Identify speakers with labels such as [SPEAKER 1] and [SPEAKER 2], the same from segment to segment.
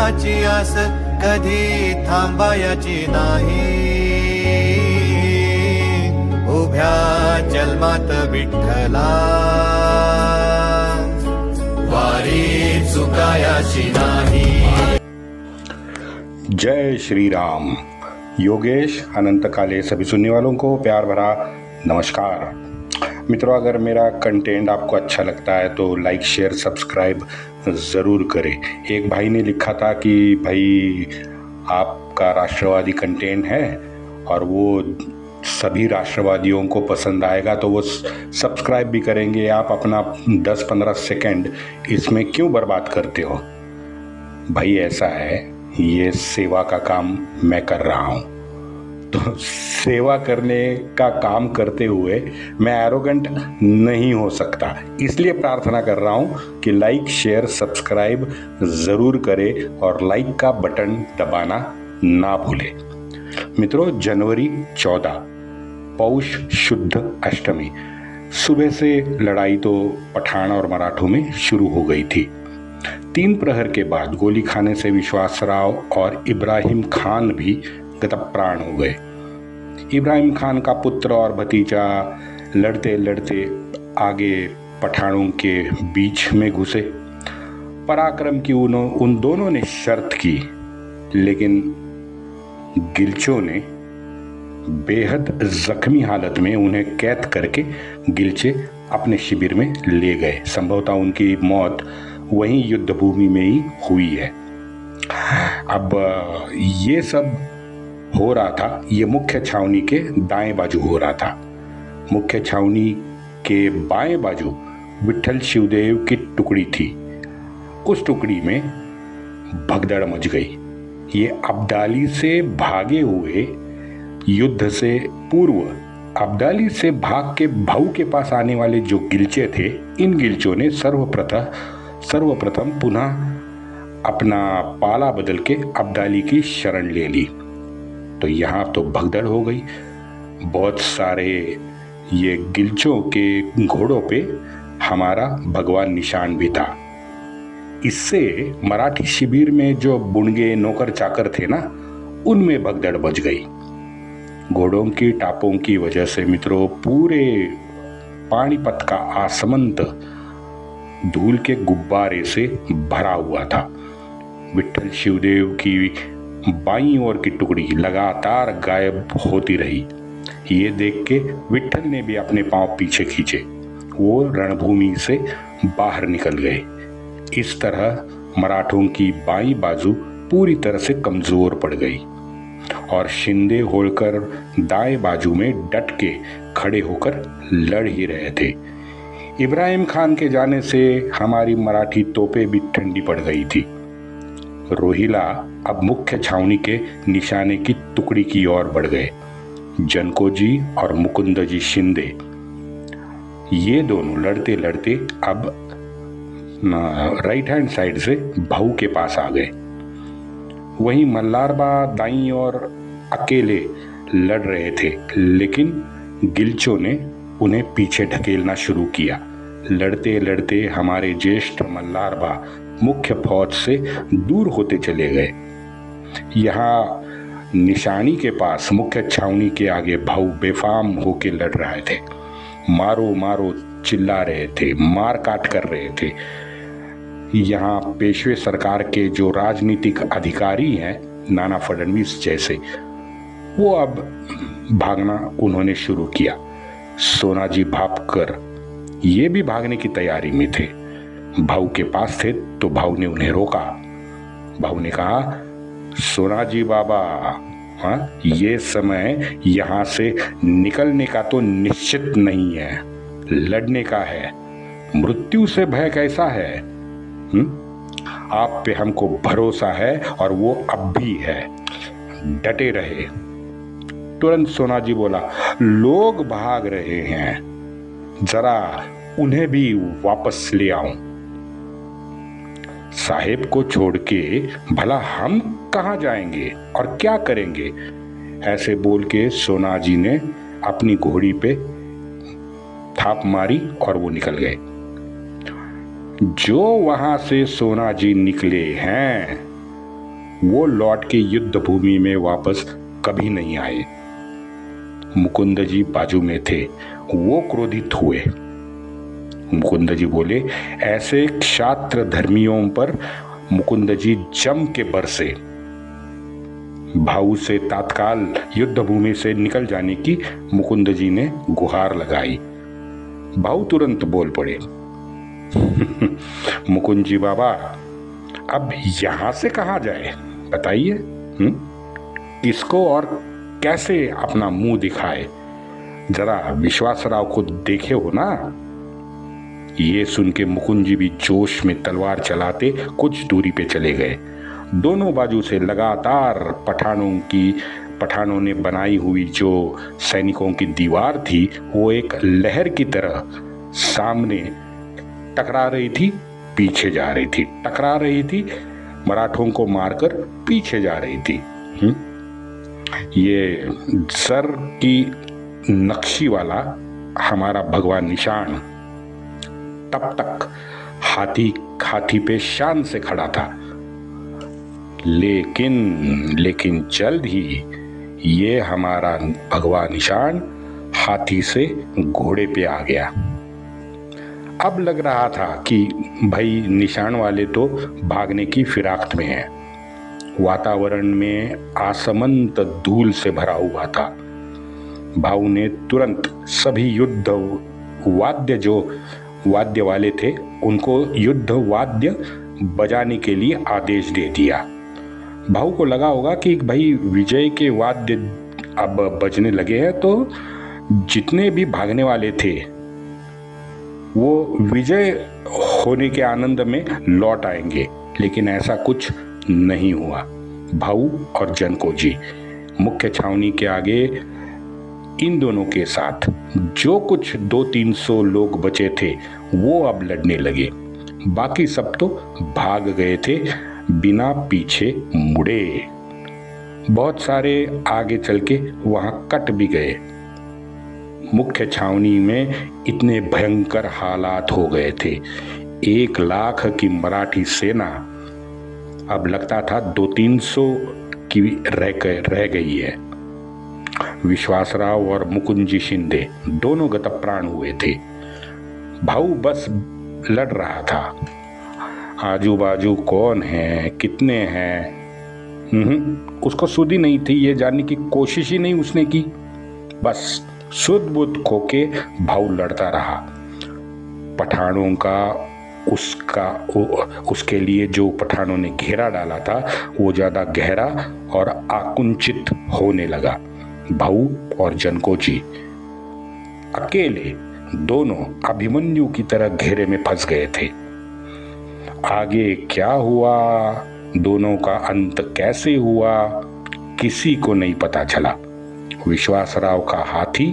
[SPEAKER 1] विठ्ठलाची आस कधी थांबायची नाही. उभ्या जन्मात विठ्ठला वारी चुकायाची नाही.
[SPEAKER 2] जय श्री राम. योगेश अनंत काले सभी सुनने वालों को प्यार भरा नमस्कार. मित्रों, अगर मेरा कंटेंट आपको अच्छा लगता है तो लाइक शेयर सब्सक्राइब ज़रूर करें. एक भाई ने लिखा था कि भाई आपका राष्ट्रवादी कंटेंट है और वो सभी राष्ट्रवादियों को पसंद आएगा तो वो सब्सक्राइब भी करेंगे. आप अपना 10-15 सेकंड इसमें क्यों बर्बाद करते हो? भाई ऐसा है, ये सेवा का काम मैं कर रहा हूँ, तो सेवा करने का काम करते हुए मैं एरोगेंट नहीं हो सकता. इसलिए प्रार्थना कर रहा हूँ कि लाइक शेयर सब्सक्राइब ज़रूर करें और लाइक का बटन दबाना ना भूलें. मित्रों, जनवरी 14 पौष शुद्ध अष्टमी. सुबह से लड़ाई तो पठान और मराठों में शुरू हो गई थी. 3 प्रहर के बाद गोली खाने से विश्वासराव और इब्राहिम खान भी गतप्राण हो गए. इब्राहिम खान का पुत्र और भतीजा लड़ते लड़ते आगे पठानों के बीच में घुसे. पराक्रम की उन दोनों ने शर्त की, लेकिन गिलचों ने बेहद जख्मी हालत में उन्हें कैद करके गिलचे अपने शिविर में ले गए. संभवतः उनकी मौत वहीं युद्ध भूमि में ही हुई है. अब ये सब हो रहा था, ये मुख्य छावनी के दाएं बाजू हो रहा था. मुख्य छावनी के बाएं बाजू विट्ठल शिवदेव की टुकड़ी थी. उस टुकड़ी में भगदड़ मच गई. ये अब्दाली से भागे हुए युद्ध से पूर्व अब्दाली से भाग के भाऊ के पास आने वाले जो गिलचे थे, इन गिलचों ने सर्वप्रथम पुनः अपना पाला बदल के अब्दाली की शरण ले ली. तो यहाँ तो भगदड़ हो गई. बहुत सारे ये गिलचों के घोड़ों पे हमारा भगवान निशान भी था. इससे मराठी शिविर में जो बुणगे नौकर चाकर थे ना, उनमें भगदड़ बच गई. घोड़ों की टापों की वजह से मित्रों पूरे पानीपत का आसमंत धूल के गुब्बारे से भरा हुआ था. विट्ठल शिवदेव की बाईं ओर की टुकड़ी लगातार गायब होती रही. ये देख के विट्ठल ने भी अपने पांव पीछे खींचे. वो रणभूमि से बाहर निकल गए. इस तरह मराठों की बाईं बाजू पूरी तरह से कमजोर पड़ गई और शिंदे होलकर दाएं बाजू में डट के खड़े होकर लड़ ही रहे थे. इब्राहिम खान के जाने से हमारी मराठी तोपें भी ठंडी पड़ गई थी. रोहिला अब मुख्य छावनी के निशाने की टुकड़ी की ओर बढ़ गए. जनको जी और मुकुंद जी शिंदे, ये दोनों लड़ते लड़ते अब राइट हैंड साइड से भाऊ के पास आ गए. वहीं मल्लारबा दाईं ओर अकेले लड़ रहे थे, लेकिन गिलचों ने उन्हें पीछे ढकेलना शुरू किया. लड़ते लड़ते हमारे ज्येष्ठ मल्लारबा मुख्य फौज से दूर होते चले गए. यहाँ निशानी के पास मुख्य छावनी के आगे भाऊ बेफाम होके लड़ रहे थे. मारो मारो चिल्ला रहे थे, मार काट कर रहे थे. यहाँ पेशवे सरकार के जो राजनीतिक अधिकारी हैं, नाना फडणवीस जैसे, वो अब भागना उन्होंने शुरू किया. सोनाजी भापकर ये भी भागने की तैयारी में थे. भाऊ के पास थे तो भाऊ ने उन्हें रोका. भाऊ ने कहा, सोनाजी बाबा, हाँ, ये समय यहाँ से निकलने का तो निश्चित नहीं है, लड़ने का है. मृत्यु से भय कैसा है? आप पे हमको भरोसा है और वो अब भी है. डटे रहे. तुरंत सोनाजी बोला, लोग भाग रहे हैं, जरा उन्हें भी वापस ले आऊं. साहेब को छोड़ के भला हम कहां जाएंगे और क्या करेंगे? ऐसे बोल के सोनाजी ने अपनी घोड़ी पे थाप मारी और वो निकल गए। जो वहां से सोनाजी निकले हैं वो लौट के युद्ध भूमि में वापस कभी नहीं आए। मुकुंद जी बाजू में थे, वो क्रोधित हुए। मुकुंद जी बोले, ऐसे क्षात्र धर्मियों पर मुकुंद जी जम के बरसे। भाऊ से तत्काल युद्ध भूमि से निकल जाने की मुकुंद जी ने गुहार लगाई। भाऊ तुरंत बोल पड़े, मुकुंद जी बाबा, अब यहां से कहा जाए बताइए? किसको और कैसे अपना मुंह दिखाए? जरा विश्वासराव को देखे हो ना। ये सुन के मुकुंद जी भी जोश में तलवार चलाते कुछ दूरी पे चले गए। दोनों बाजू से लगातार पठानों ने बनाई हुई जो सैनिकों की दीवार थी, वो एक लहर की तरह सामने टकरा रही थी, पीछे जा रही थी, टकरा रही थी, मराठों को मारकर पीछे जा रही थी। ये सर की नक्शी वाला हमारा भगवान निशान तब तक हाथी पे शान से खड़ा था, लेकिन जल्द ही ये हमारा भगवान निशान हाथी से घोड़े पे आ गया। अब लग रहा था कि भाई निशान वाले तो भागने की फिराक में हैं। वातावरण में आसमंत धूल से भरा हुआ था। भाऊ ने तुरंत सभी युद्ध वाद्य वाले थे, उनको युद्ध वाद्य बजाने के लिए आदेश दे दिया। भाऊ को लगा होगा कि भाई विजय के वाद्य अब बजने लगे हैं तो जितने भी भागने वाले थे वो विजय होने के आनंद में लौट आएंगे, लेकिन ऐसा कुछ नहीं हुआ। भाऊ और जनको जी मुख्य छावनी के आगे इन दोनों के साथ जो कुछ 200-300 लोग बचे थे वो अब लड़ने लगे। बाकी सब तो भाग गए थे बिना पीछे मुड़े। बहुत सारे आगे चल के वहां कट भी गए। मुख्य छावनी में इतने भयंकर हालात हो गए थे। 1 लाख की मराठी सेना अब लगता था 200-300 की रह गई है। विश्वासराव और मुकुंद जी शिंदे दोनों गतप्राण हुए थे। भाऊ बस लड़ रहा था। आजू बाजू कौन है, कितने हैं, उसको सुधी नहीं थी। ये जानने की कोशिश ही नहीं उसने की। बस सुध बुध खो के भाऊ लड़ता रहा। पठानों का उसके लिए जो पठानों ने घेरा डाला था वो ज्यादा गहरा और आकुंचित होने लगा। भाऊ और जनको जी अकेले दोनों अभिमन्यु की तरह घेरे में फंस गए थे। आगे क्या हुआ, दोनों का अंत कैसे हुआ, किसी को नहीं पता चला। विश्वासराव का हाथी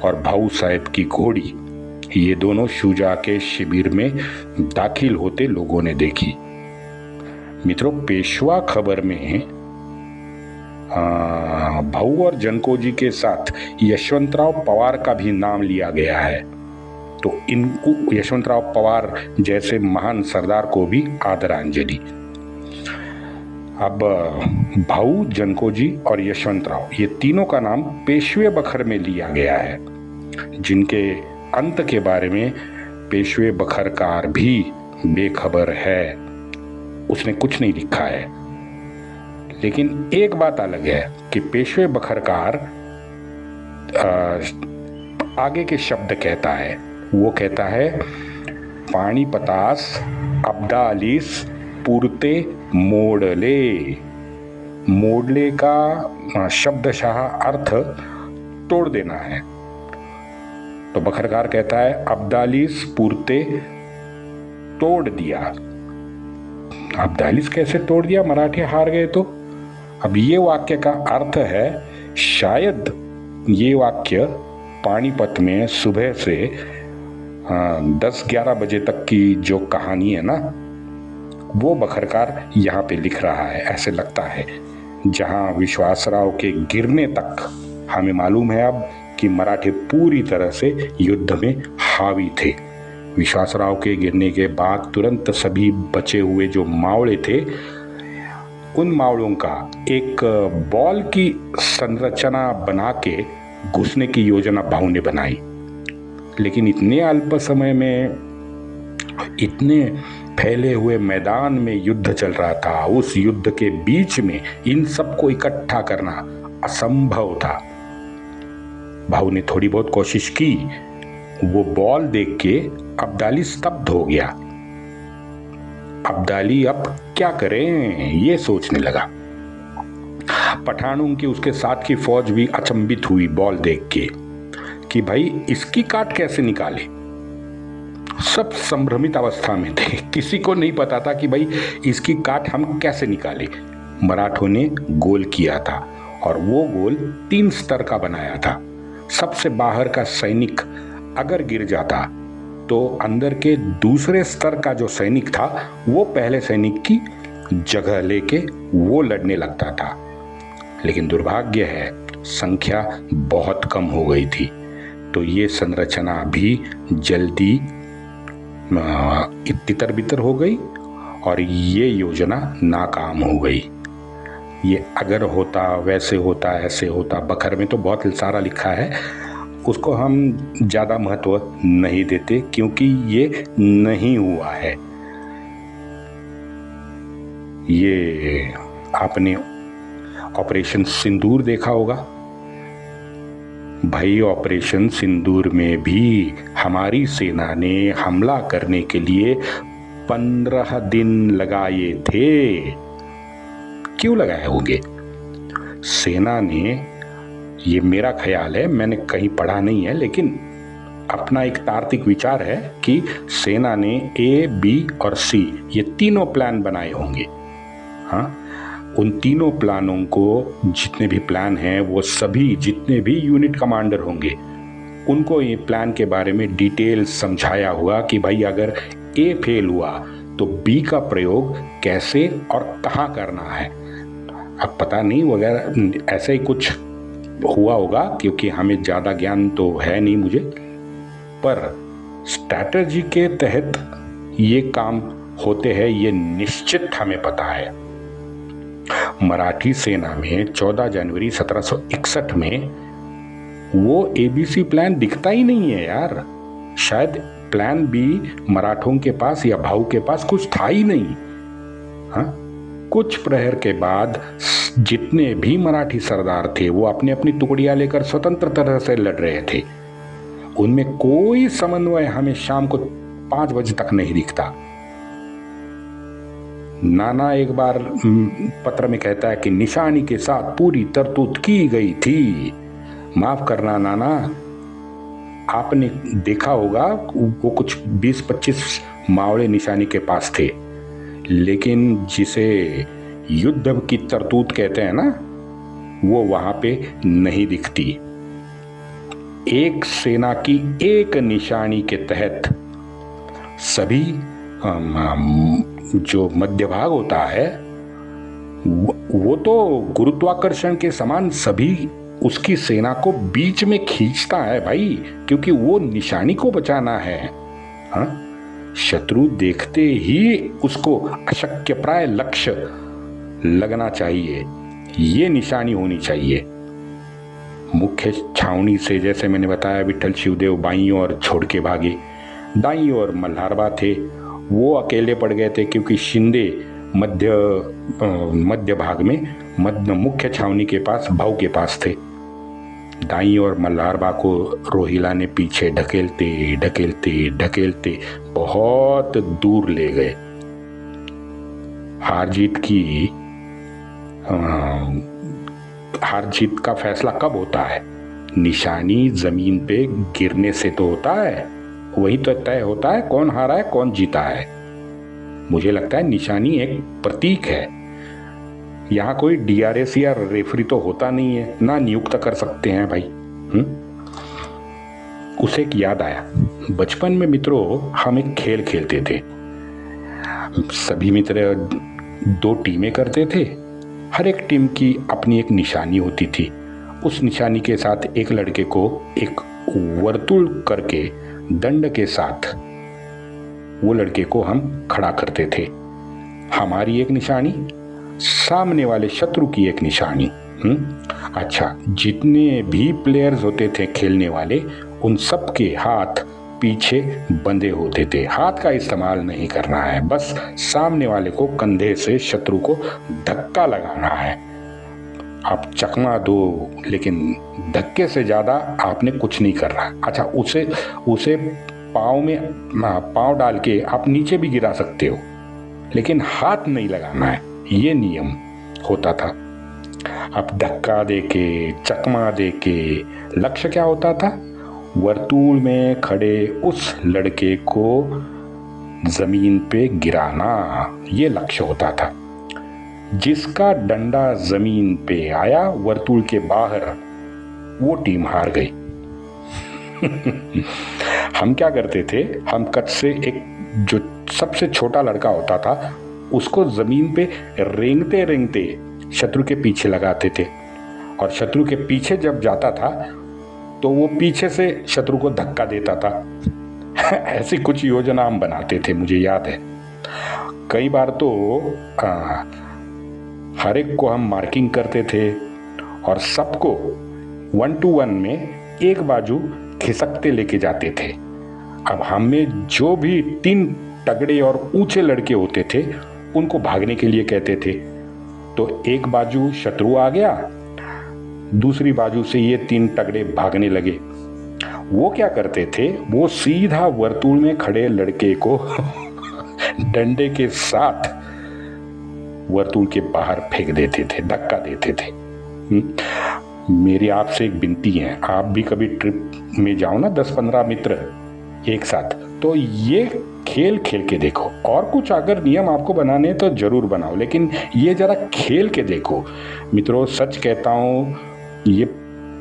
[SPEAKER 2] और भाऊ साहब की घोड़ी, ये दोनों शुजा के शिविर में दाखिल होते लोगों ने देखी। मित्रों, पेशवा खबर में भाऊ और जनको जी के साथ यशवंतराव पवार का भी नाम लिया गया है। तो इनको यशवंतराव पवार जैसे महान सरदार को भी आदरांजलि। अब भाऊ, जनको जी और यशवंतराव, ये तीनों का नाम पेशवे बखर में लिया गया है, जिनके अंत के बारे में पेशवे बखरकार भी बेखबर है। उसने कुछ नहीं लिखा है। लेकिन एक बात अलग है कि पेशवे बखरकार आगे के शब्द कहता है। वो कहता है, पाणीपतास अब्दालीस पुरते मोडले। मोडले का शब्दशः अर्थ तोड़ देना है। तो बखरकार कहता है अब्दालीस पुरते तोड़ दिया। अब्दालीस कैसे तोड़ दिया? मराठे हार गए तो। अब ये वाक्य का अर्थ है, शायद ये वाक्य पानीपत में सुबह से 10-11 बजे तक की जो कहानी है ना, वो बखरकार यहाँ पे लिख रहा है, ऐसे लगता है। जहाँ विश्वासराव के गिरने तक हमें मालूम है अब कि मराठे पूरी तरह से युद्ध में हावी थे। विश्वासराव के गिरने के बाद तुरंत सभी बचे हुए जो मावड़े थे उन मावड़ों का एक बॉल की संरचना बना के घुसने की योजना भाऊ ने बनाई। लेकिन इतने अल्प समय में, इतने फैले हुए मैदान में युद्ध चल रहा था, उस युद्ध के बीच में इन सबको इकट्ठा करना असंभव था। भाऊ ने थोड़ी बहुत कोशिश की। वो बॉल देख के अब्दाली स्तब्ध हो गया। अब्दाली अब क्या करें ये सोचने लगा। पठानों की उसके साथ की फौज भी अचंभित हुई बॉल देख के कि भाई इसकी काट कैसे निकाले। सब संभ्रमित अवस्था में थे, किसी को नहीं पता था कि भाई इसकी काट हम कैसे निकाले। मराठों ने गोल किया था और वो गोल 3 स्तर का बनाया था। सबसे बाहर का सैनिक अगर गिर जाता तो अंदर के दूसरे स्तर का जो सैनिक था वो पहले सैनिक की जगह लेके वो लड़ने लगता था। लेकिन दुर्भाग्य है संख्या बहुत कम हो गई थी, तो ये संरचना भी जल्दी तितर बितर हो गई और ये योजना नाकाम हो गई। ये अगर होता, वैसे होता, ऐसे होता, बखर में तो बहुत सारा लिखा है, उसको हम ज़्यादा महत्व नहीं देते क्योंकि ये नहीं हुआ है। ये आपने ऑपरेशन सिंदूर देखा होगा भाई। ऑपरेशन सिंदूर में भी हमारी सेना ने हमला करने के लिए 15 दिन लगाए थे। क्यों लगाए होंगे? सेना ने, ये मेरा ख्याल है, मैंने कहीं पढ़ा नहीं है, लेकिन अपना एक तार्किक विचार है कि सेना ने A, B और C ये तीनों प्लान बनाए होंगे। हाँ, उन तीनों प्लानों को, जितने भी प्लान हैं वो सभी, जितने भी यूनिट कमांडर होंगे उनको ये प्लान के बारे में डिटेल समझाया हुआ कि भाई अगर A फेल हुआ तो B का प्रयोग कैसे और कहाँ करना है। अब पता नहीं वगैरह ऐसा ही कुछ हुआ होगा क्योंकि हमें ज़्यादा ज्ञान तो है नहीं मुझे, पर स्ट्रैटेजी के तहत ये काम होते हैं ये निश्चित हमें पता है। मराठी सेना में 14 जनवरी 1761 में वो ABC प्लान दिखता ही नहीं है यार। शायद प्लान B मराठों के पास या भाऊ के पास कुछ था ही नहीं। हाँ, कुछ प्रहर के बाद जितने भी मराठी सरदार थे वो अपनी अपनी टुकड़ियां लेकर स्वतंत्र तरह से लड़ रहे थे। उनमें कोई समन्वय हमें शाम को 5 बजे तक नहीं दिखता। नाना एक बार पत्र में कहता है कि निशानी के साथ पूरी तरतूत की गई थी। माफ करना नाना, आपने देखा होगा वो कुछ 20-25 मावड़े निशानी के पास थे, लेकिन जिसे युद्ध की तरतूत कहते हैं ना, वो वहां पे नहीं दिखती। एक सेना की एक निशानी के तहत सभी जो मध्य भाग होता है वो तो गुरुत्वाकर्षण के समान सभी उसकी सेना को बीच में खींचता है भाई, क्योंकि वो निशानी को बचाना है। हाँ? शत्रु देखते ही उसको अशक्य प्राय लक्ष्य लगना चाहिए, ये निशानी होनी चाहिए। मुख्य छावनी से, जैसे मैंने बताया, विठल शिवदेव बाईं ओर छोड़ के भागे। दाईं ओर मल्हारबा थे, वो अकेले पड़ गए थे क्योंकि शिंदे मध्य भाग में मुख्य छावनी के पास, भाऊ के पास थे। दाईं ओर मल्हारबा को रोहिला ने पीछे ढकेलते ढकेलते ढकेलते बहुत दूर ले गए। हार जीत का फैसला कब होता है? निशानी जमीन पे गिरने से तो होता है, वही तो तय होता है कौन हारा है कौन जीता है। मुझे लगता है निशानी एक प्रतीक है। यहाँ कोई DRS या रेफरी तो होता नहीं है, ना नियुक्त कर सकते हैं भाई। उसे एक याद आया, बचपन में मित्रों हम एक खेल खेलते थे। सभी मित्र 2 टीमें करते थे, हर एक टीम की अपनी एक निशानी होती थी। उस निशानी के साथ एक लड़के को एक वर्तुल करके दंड के साथ वो लड़के को हम खड़ा करते थे। हमारी एक निशानी, सामने वाले शत्रु की एक निशानी। अच्छा, जितने भी प्लेयर्स होते थे खेलने वाले, उन सब के हाथ पीछे बंधे होते थे। हाथ का इस्तेमाल नहीं करना है, बस सामने वाले को कंधे से शत्रु को धक्का लगाना है। आप चकमा दो, लेकिन धक्के से ज़्यादा आपने कुछ नहीं करना। अच्छा, उसे पाँव डाल के आप नीचे भी गिरा सकते हो, लेकिन हाथ नहीं लगाना है, ये नियम होता था। अब धक्का देके, चकमा देके लक्ष्य क्या होता था? वर्तुल में खड़े उस लड़के को जमीन पे गिराना, ये लक्ष्य होता था। जिसका डंडा जमीन पे आया वर्तुल के बाहर, वो टीम हार गई। हम क्या करते थे, हम कच से एक जो सबसे छोटा लड़का होता था उसको जमीन पे रेंगते रेंगते शत्रु के पीछे लगाते थे, और शत्रु के पीछे जब जाता था तो वो पीछे से शत्रु को धक्का देता था। ऐसी कुछ योजना हम बनाते थे, मुझे याद है। कई बार तो हर एक को हम मार्किंग करते थे और सबको 1 to 1 में एक बाजू खिसकते लेके जाते थे। अब हमें जो भी 3 तगड़े और ऊंचे लड़के होते थे उनको भागने के लिए कहते थे, तो एक बाजू शत्रु आ गया, दूसरी बाजू से ये 3 तगड़े भागने लगे। वो क्या करते थे, वो सीधा वर्तुल में खड़े लड़के को डंडे के साथ वर्तुल के बाहर फेंक देते थे, धक्का देते थे। मेरी आपसे एक विनती है, आप भी कभी ट्रिप में जाओ ना, 10-15 मित्र एक साथ, तो ये खेल खेल के देखो। और कुछ अगर नियम आपको बनाने तो जरूर बनाओ, लेकिन ये जरा खेल के देखो। मित्रों, सच कहता हूँ, ये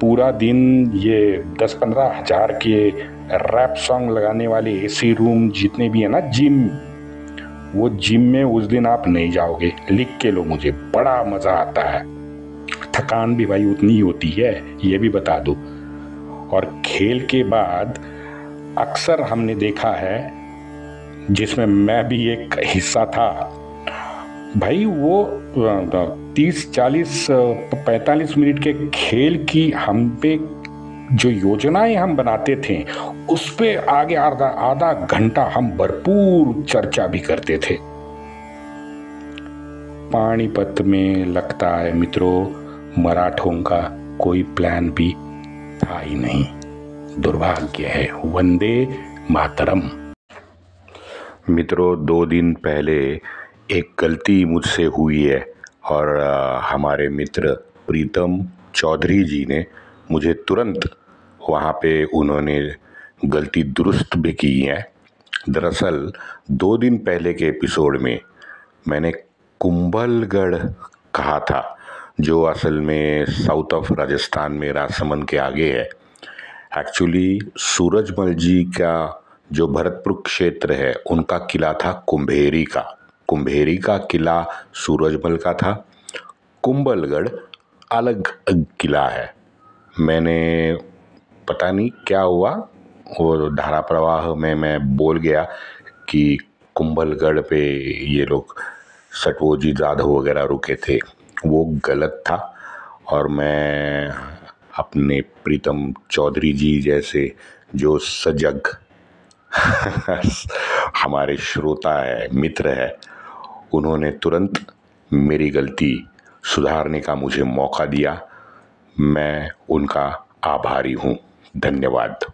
[SPEAKER 2] पूरा दिन ये 10-15 हज़ार के रैप सॉन्ग लगाने वाले एसी रूम जितने भी है ना, जिम, वो जिम में उस दिन आप नहीं जाओगे। लिख के लो, मुझे बड़ा मज़ा आता है। थकान भी भाई उतनी ही होती है, ये भी बता दूँ। और खेल के बाद अक्सर हमने देखा है, जिसमें मैं भी एक हिस्सा था भाई, वो 30, 40, 45 मिनट के खेल की हम पे जो योजनाएं हम बनाते थे, उस पे आगे आधा घंटा हम भरपूर चर्चा भी करते थे। पानीपत में लगता है मित्रों, मराठों का कोई प्लान भी था ही नहीं। दुर्भाग्य है। वंदे मातरम। मित्रों, 2 दिन पहले एक गलती मुझसे हुई है, और हमारे मित्र प्रीतम चौधरी जी ने मुझे तुरंत वहाँ पे उन्होंने गलती दुरुस्त भी की है। दरअसल 2 दिन पहले के एपिसोड में मैंने कुंभलगढ़ कहा था, जो असल में साउथ ऑफ राजस्थान में राजसमंद के आगे है। एक्चुअली सूरजमल जी का जो भरतपुर क्षेत्र है, उनका किला था कुंभेरी का। कुंभेरी का किला सूरजमल का था, कुंभलगढ़ अलग किला है। मैंने पता नहीं क्या हुआ, वो धारा प्रवाह में मैं बोल गया कि कुंभलगढ़ पे ये लोग सटवोजी जाधव वगैरह रुके थे, वो गलत था। और मैं अपने प्रीतम चौधरी जी जैसे जो सजग हमारे श्रोता है, मित्र है, उन्होंने तुरंत मेरी गलती सुधारने का मुझे मौका दिया। मैं उनका आभारी हूँ। धन्यवाद।